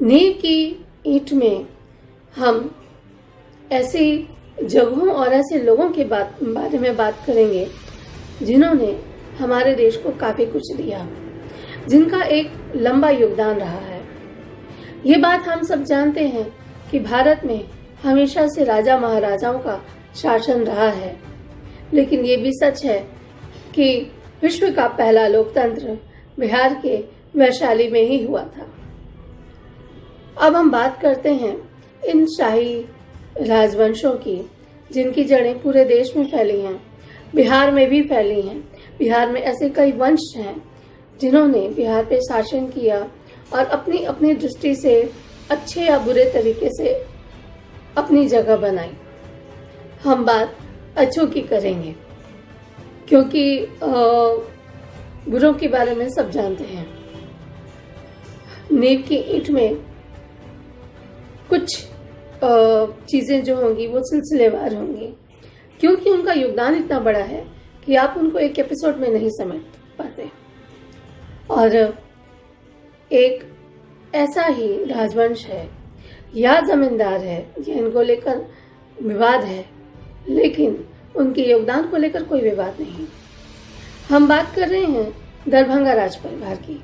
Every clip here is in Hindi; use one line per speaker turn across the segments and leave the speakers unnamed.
नींव की ईंट में हम ऐसी जगहों और ऐसे लोगों के बारे में बात करेंगे जिन्होंने हमारे देश को काफी कुछ दिया, जिनका एक लंबा योगदान रहा है। ये बात हम सब जानते हैं कि भारत में हमेशा से राजा महाराजाओं का शासन रहा है, लेकिन ये भी सच है कि विश्व का पहला लोकतंत्र बिहार के वैशाली में ही हुआ था। अब हम बात करते हैं इन शाही राजवंशों की, जिनकी जड़ें पूरे देश में फैली हैं, बिहार में भी फैली हैं। बिहार में ऐसे कई वंश हैं जिन्होंने बिहार पे शासन किया और अपनी अपनी दृष्टि से अच्छे या बुरे तरीके से अपनी जगह बनाई। हम बात अच्छों की करेंगे क्योंकि बुरों के बारे में सब जानते हैं। नींव की ईंट में कुछ चीजें जो होंगी वो सिलसिलेवार होंगी, क्योंकि उनका योगदान इतना बड़ा है कि आप उनको एक एपिसोड में नहीं समझ पाते। और एक ऐसा ही राजवंश है या जमींदार है या इनको लेकर विवाद है, लेकिन उनके योगदान को लेकर कोई विवाद नहीं। हम बात कर रहे हैं दरभंगा राज परिवार की।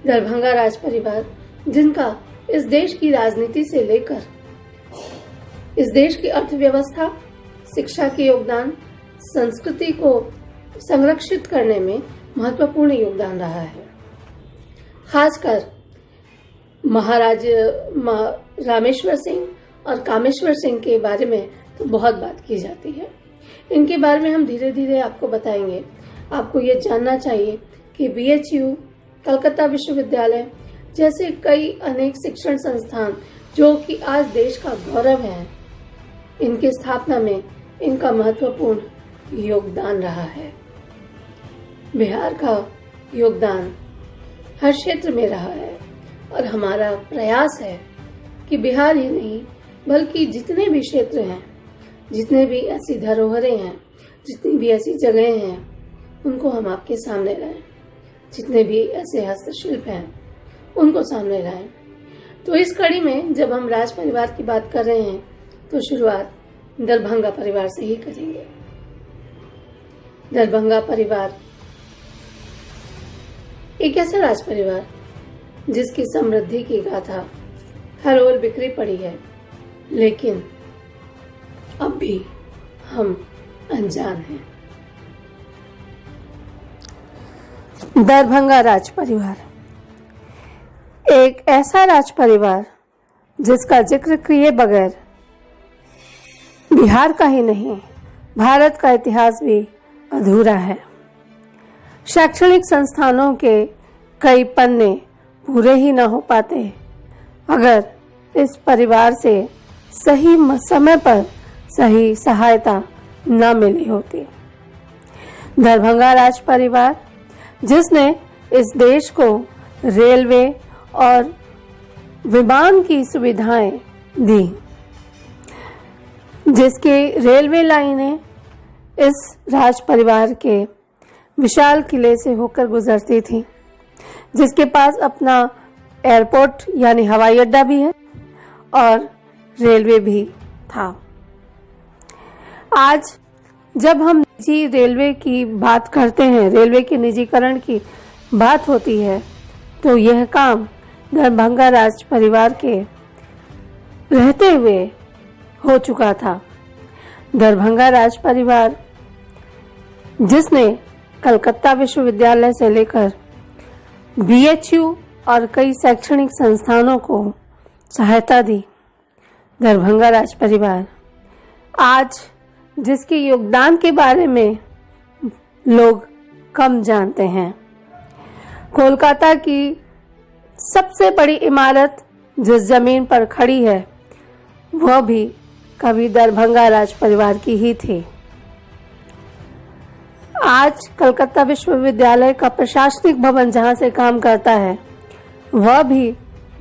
दरभंगा राज परिवार जिनका इस देश की राजनीति से लेकर इस देश की अर्थव्यवस्था, शिक्षा के योगदान, संस्कृति को संरक्षित करने में महत्वपूर्ण योगदान रहा है। खासकर महाराज रामेश्वर सिंह और कामेश्वर सिंह के बारे में तो बहुत बात की जाती है। इनके बारे में हम धीरे धीरे आपको बताएंगे। आपको ये जानना चाहिए कि BHU, कलकत्ता विश्वविद्यालय जैसे कई अनेक शिक्षण संस्थान जो कि आज देश का गौरव है, इनकी स्थापना में इनका महत्वपूर्ण योगदान रहा है। बिहार का योगदान हर क्षेत्र में रहा है और हमारा प्रयास है कि बिहार ही नहीं बल्कि जितने भी क्षेत्र हैं, जितने भी ऐसी धरोहरें हैं, जितनी भी ऐसी जगहें हैं, उनको हम आपके सामने लाएं। जितने भी ऐसे हस्तशिल्प हैं उनको सामने लाएं। तो इस कड़ी में जब हम राज परिवार की बात कर रहे हैं तो शुरुआत दरभंगा परिवार से ही करेंगे। दरभंगा परिवार एक ऐसा राज परिवार जिसकी समृद्धि की गाथा हर ओर बिखरी पड़ी है, लेकिन अब भी हम अनजान हैं। दरभंगा राज परिवार एक ऐसा राज परिवार जिसका जिक्र किए बगैर बिहार का ही नहीं, भारत का इतिहास भी अधूरा है। शैक्षणिक संस्थानों के कई पन्ने पूरे ही न हो पाते अगर इस परिवार से सही समय पर सही सहायता न मिली होती। दरभंगा राज परिवार जिसने इस देश को रेलवे और विमान की सुविधाएं दी, जिसकी रेलवे लाइनें इस राज परिवार के विशाल किले से होकर गुजरती थी, जिसके पास अपना एयरपोर्ट यानी हवाई अड्डा भी है और रेलवे भी था। आज जब हम निजी रेलवे की बात करते हैं, रेलवे के निजीकरण की बात होती है, तो यह काम दरभंगा राज परिवार के रहते हुए हो चुका था। दरभंगा राज परिवार जिसने कलकत्ता विश्वविद्यालय से लेकर BHU और कई शैक्षणिक संस्थानों को सहायता दी। दरभंगा राज परिवार आज जिसके योगदान के बारे में लोग कम जानते हैं। कोलकाता की सबसे बड़ी इमारत जिस जमीन पर खड़ी है वह भी कभी दरभंगा राज परिवार की ही थी। आज कलकत्ता विश्वविद्यालय का प्रशासनिक भवन जहां से काम करता है वह भी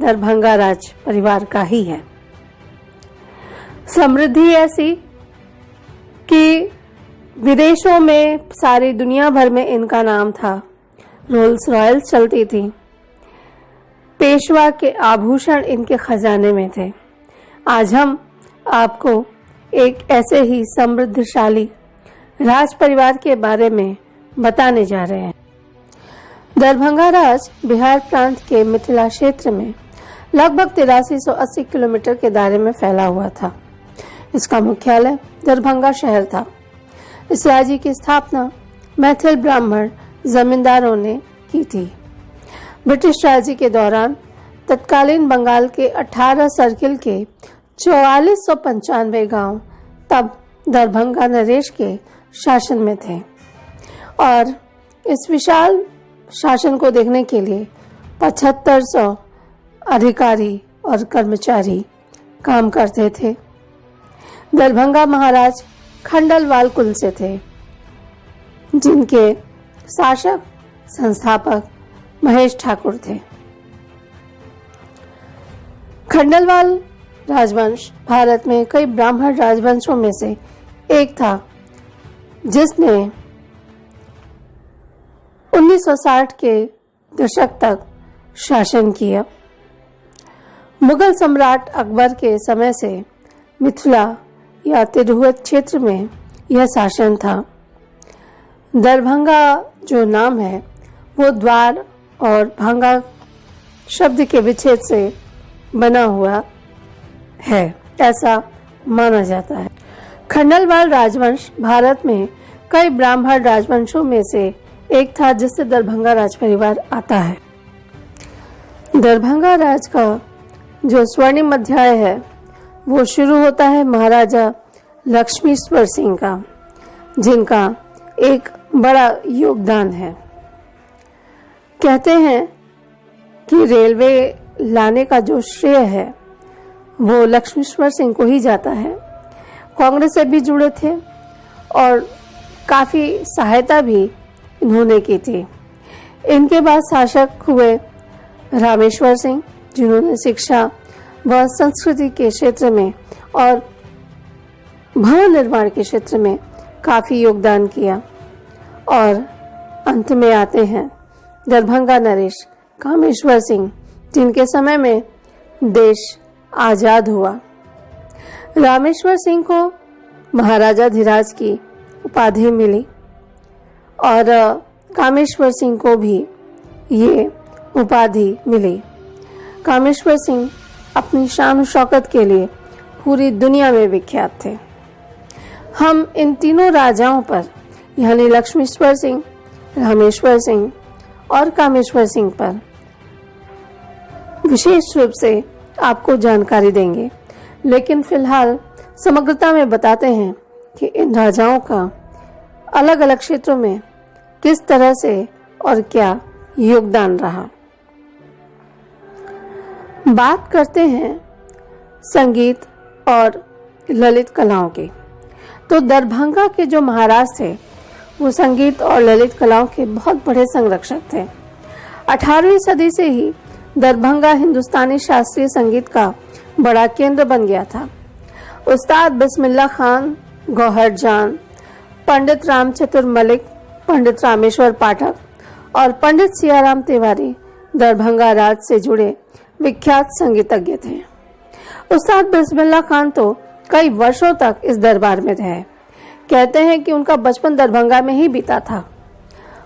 दरभंगा राज परिवार का ही है। समृद्धि ऐसी कि विदेशों में, सारी दुनिया भर में इनका नाम था। रोल्स रॉयल्स चलती थी, पेशवा के आभूषण इनके खजाने में थे। आज हम आपको एक ऐसे ही समृद्धशाली राज परिवार के बारे में बताने जा रहे हैं। दरभंगा राज बिहार प्रांत के मिथिला क्षेत्र में लगभग 8380 किलोमीटर के दायरे में फैला हुआ था। इसका मुख्यालय दरभंगा शहर था। इस राज्य की स्थापना मैथिल ब्राह्मण जमींदारों ने की थी। ब्रिटिश राज्य के दौरान तत्कालीन बंगाल के 18 सर्किल के 4495 गांव तब दरभंगा नरेश के शासन में थे और इस विशाल शासन को देखने के लिए 7500 अधिकारी और कर्मचारी काम करते थे। दरभंगा महाराज खंडलवाल कुल से थे, जिनके शासक संस्थापक महेश ठाकुर थे। खंडलवाल राजवंश भारत में कई ब्राह्मण राजवंशों में से एक था, जिसने 1960 के दशक तक शासन किया। मुगल सम्राट अकबर के समय से मिथिला या तिरहुत क्षेत्र में यह शासन था। दरभंगा जो नाम है वो द्वार और भंगा शब्द के विच्छेद से बना हुआ है, ऐसा माना जाता है। खंडलवाल राजवंश भारत में कई ब्राह्मण राजवंशों में से एक था, जिससे दरभंगा राज परिवार आता है। दरभंगा राज का जो स्वर्णिम अध्याय है वो शुरू होता है महाराजा लक्ष्मीश्वर सिंह का, जिनका एक बड़ा योगदान है। कहते हैं कि रेलवे लाने का जो श्रेय है वो लक्ष्मीश्वर सिंह को ही जाता है। कांग्रेस से भी जुड़े थे और काफी सहायता भी इन्होंने की थी। इनके बाद शासक हुए रामेश्वर सिंह, जिन्होंने शिक्षा व संस्कृति के क्षेत्र में और भवन निर्माण के क्षेत्र में काफी योगदान किया। और अंत में आते हैं दरभंगा नरेश कामेश्वर सिंह, जिनके समय में देश आजाद हुआ। रामेश्वर सिंह को महाराजा धीराज की उपाधि मिली और कामेश्वर सिंह को भी ये उपाधि मिली। कामेश्वर सिंह अपनी शान शौकत के लिए पूरी दुनिया में विख्यात थे। हम इन तीनों राजाओं पर यानी लक्ष्मीश्वर सिंह, रामेश्वर सिंह और कामेश्वर सिंह पर विशेष रूप से आपको जानकारी देंगे, लेकिन फिलहाल समग्रता में बताते हैं कि इन राजाओं का अलग अलग क्षेत्रों में किस तरह से और क्या योगदान रहा। बात करते हैं संगीत और ललित कलाओं की। तो दरभंगा के जो महाराज थे वो संगीत और ललित कलाओं के बहुत बड़े संरक्षक थे। 18वीं सदी से ही दरभंगा हिंदुस्तानी शास्त्रीय संगीत का बड़ा केंद्र बन गया था। उस्ताद बिस्मिल्लाह खान, गौहर जान, पंडित रामचतुर मलिक, पंडित रामेश्वर पाठक और पंडित सियाराम तिवारी दरभंगा राज से जुड़े विख्यात संगीतज्ञ थे। उस्ताद बिस्मिल्लाह खान तो कई वर्षों तक इस दरबार में रहे। कहते हैं कि उनका बचपन दरभंगा में ही बीता था।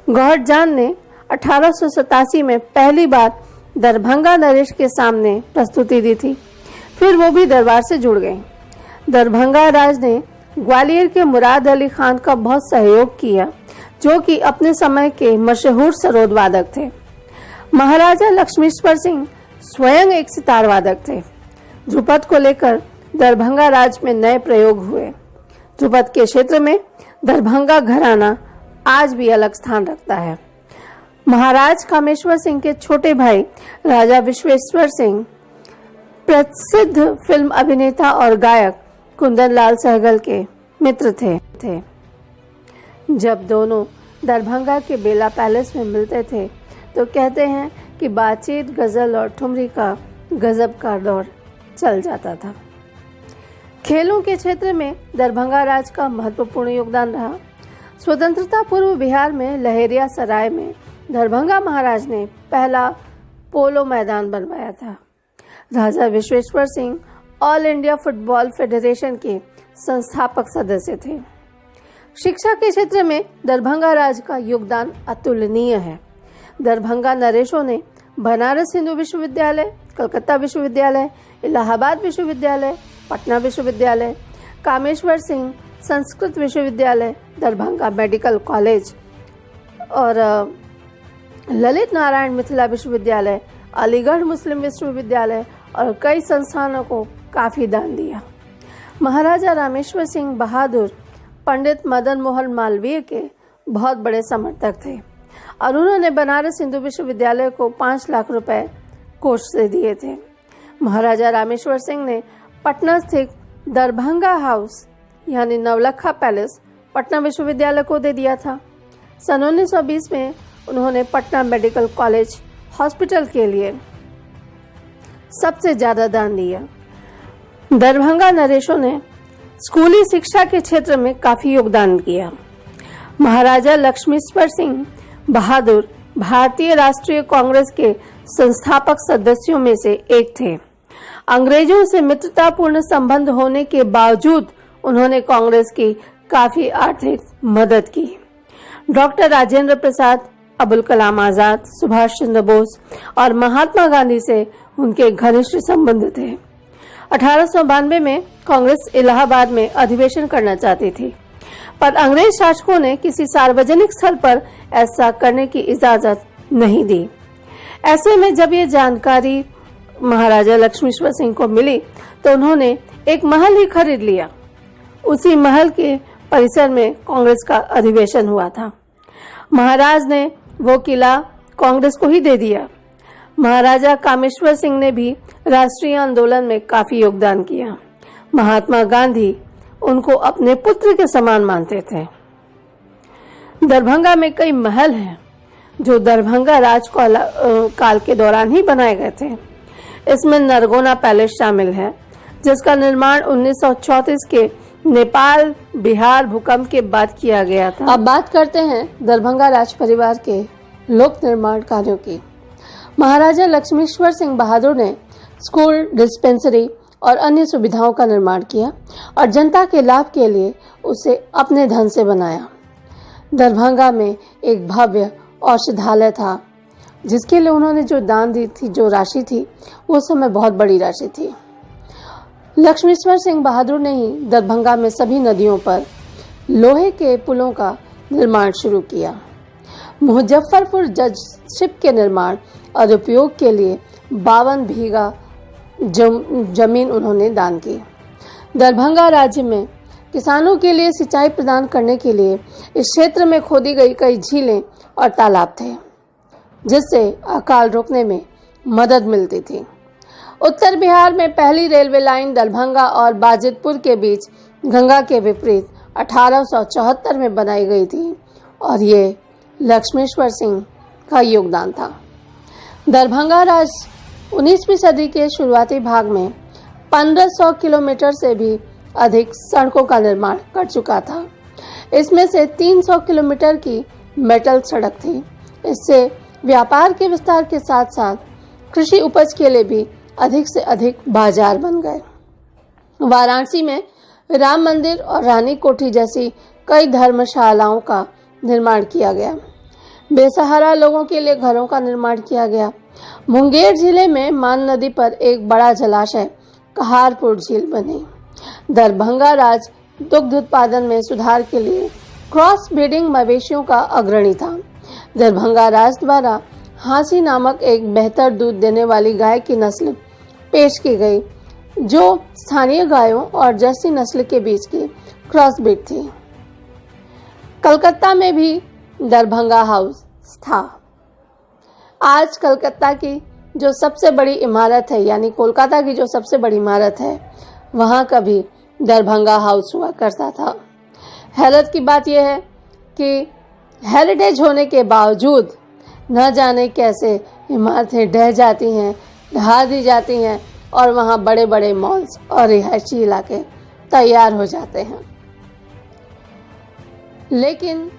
गौहर जान ने 1887 में पहली बार दरभंगा नरेश के सामने प्रस्तुति दी थी, फिर वो भी दरबार से जुड़ गए। दरभंगा राज ने ग्वालियर के मुराद अली खान का बहुत सहयोग किया, जो कि अपने समय के मशहूर सरोद वादक थे। महाराजा लक्ष्मीश्वर सिंह स्वयं एक सितार वादक थे। ध्रुपद को लेकर दरभंगा राज में नए प्रयोग हुए। ध्रुपद के क्षेत्र में दरभंगा घराना आज भी अलग स्थान रखता है। महाराज कामेश्वर सिंह के छोटे भाई राजा विश्वेश्वर सिंह प्रसिद्ध फिल्म अभिनेता और गायक कुंदन लाल सहगल के मित्र थे। जब दोनों दरभंगा के बेला पैलेस में मिलते थे तो कहते हैं कि बातचीत, गजल और ठुमरी का गजब का दौर चल जाता था। खेलों के क्षेत्र में दरभंगा राज का महत्वपूर्ण योगदान रहा। स्वतंत्रता पूर्व बिहार में लहेरिया सराय में दरभंगा महाराज ने पहला पोलो मैदान बनवाया था। Raja Vishweshwar Singh All India Football Federation के संस्थापक सदस्य थे। शिक्षा के क्षेत्र में दरभंगा राज का योगदान अतुलनीय है। दरभंगा नरेशों ने बनारस हिंदू विश्वविद्यालय, कलकत्ता विश्वविद्यालय, इलाहाबाद विश्वविद्यालय, पटना विश्वविद्यालय, कामेश्वर सिंह संस्कृत विश्वविद्यालय, दरभंगा मेडिकल कॉलेज और ललित नारायण मिथिला विश्वविद्यालय, अलीगढ़ मुस्लिम विश्वविद्यालय और कई संस्थानों को काफी दान दिया। महाराजा रामेश्वर सिंह बहादुर पंडित मदन मोहन मालवीय के बहुत बड़े समर्थक थे और उन्होंने बनारस हिंदू विश्वविद्यालय को 5 लाख रुपए कोष से दिए थे। महाराजा रामेश्वर सिंह ने पटना स्थित दरभंगा हाउस यानी नवलखा पैलेस पटना विश्वविद्यालय को दे दिया था। सन 1920 में उन्होंने पटना मेडिकल कॉलेज हॉस्पिटल के लिए सबसे ज्यादा दान दिया। दरभंगा नरेशों ने स्कूली शिक्षा के क्षेत्र में काफी योगदान किया। महाराजा लक्ष्मीश्वर सिंह बहादुर भारतीय राष्ट्रीय कांग्रेस के संस्थापक सदस्यों में से एक थे। अंग्रेजों से मित्रतापूर्ण संबंध होने के बावजूद उन्होंने कांग्रेस की काफी आर्थिक मदद की। डॉक्टर राजेंद्र प्रसाद, अबुल कलाम आजाद, सुभाष चंद्र बोस और महात्मा गांधी से उनके घनिष्ठ संबंध थे। 1892 में कांग्रेस इलाहाबाद में अधिवेशन करना चाहती थी, पर अंग्रेज शासकों ने किसी सार्वजनिक स्थल पर ऐसा करने की इजाजत नहीं दी। ऐसे में जब ये जानकारी महाराजा लक्ष्मीश्वर सिंह को मिली तो उन्होंने एक महल ही खरीद लिया। उसी महल के परिसर में कांग्रेस का अधिवेशन हुआ था। महाराज ने वो किला कांग्रेस को ही दे दिया। महाराजा कामेश्वर सिंह ने भी राष्ट्रीय आंदोलन में काफी योगदान किया। महात्मा गांधी उनको अपने पुत्र के समान मानते थे। दरभंगा में कई महल हैं जो दरभंगा राज काल के दौरान ही बनाए गए थे। इसमें नरगोना पैलेस शामिल है, जिसका निर्माण 1934 के नेपाल बिहार भूकंप के बाद किया गया था। अब बात करते हैं दरभंगा राज परिवार के लोक निर्माण कार्यों की। महाराजा लक्ष्मीश्वर सिंह बहादुर ने स्कूल, डिस्पेंसरी और अन्य सुविधाओं का निर्माण किया और जनता के लाभ के लिए उसे अपने धन से बनाया। दरभंगा में एक भव्य औषधालय था, जिसके लिए उन्होंने जो दान दी थी, जो राशि थी, वो समय बहुत बड़ी राशि थी। लक्ष्मीश्वर सिंह बहादुर ने ही दरभंगा में सभी नदियों पर लोहे के पुलों का निर्माण शुरू किया। मुजफ्फरपुर जजशिप के निर्माण और उपयोग के लिए 52 बीघा जमीन उन्होंने दान की। दरभंगा राज्य में किसानों के लिए सिंचाई प्रदान करने के लिए इस क्षेत्र में खोदी गई कई झीलें और तालाब थे, जिससे अकाल रोकने में मदद मिलती थी। उत्तर बिहार में पहली रेलवे लाइन दरभंगा और बाजितपुर के बीच गंगा के विपरीत 1874 में बनाई गई थी और ये लक्ष्मीश्वर सिंह का योगदान था। दरभंगा राज 19वीं सदी के शुरुआती भाग में 1500 किलोमीटर से भी अधिक सड़कों का निर्माण कर चुका था। इसमें से 300 किलोमीटर की मेटल सड़क थी। इससे व्यापार के विस्तार के साथ साथ कृषि उपज के लिए भी अधिक से अधिक बाजार बन गए। वाराणसी में राम मंदिर और रानी कोठी जैसी कई धर्मशालाओं का निर्माण किया गया। बेसहारा लोगों के लिए घरों का निर्माण किया गया। मुंगेर जिले में मान नदी पर एक बड़ा जलाशय कहारपुर झील बनी। दरभंगा राज दुग्ध उत्पादन में सुधार के लिए क्रॉस ब्रीडिंग मवेशियों का अग्रणी था। दरभंगा राज द्वारा हांसी नामक एक बेहतर दूध देने वाली गाय की नस्ल पेश की गई, जो स्थानीय गायों और जर्सी नस्ल के बीच की क्रॉस ब्रीड थी। कलकत्ता में भी दरभंगा हाउस था। आज कलकत्ता की जो सबसे बड़ी इमारत है, यानी कोलकाता की जो सबसे बड़ी इमारत है, वहाँ कभी दरभंगा हाउस हुआ करता था। हैरत की बात यह है कि हेरिटेज होने के बावजूद न जाने कैसे इमारतें ढह जाती हैं, ढहा दी जाती हैं और वहाँ बड़े बड़े मॉल्स और रिहायशी इलाके तैयार हो जाते हैं। लेकिन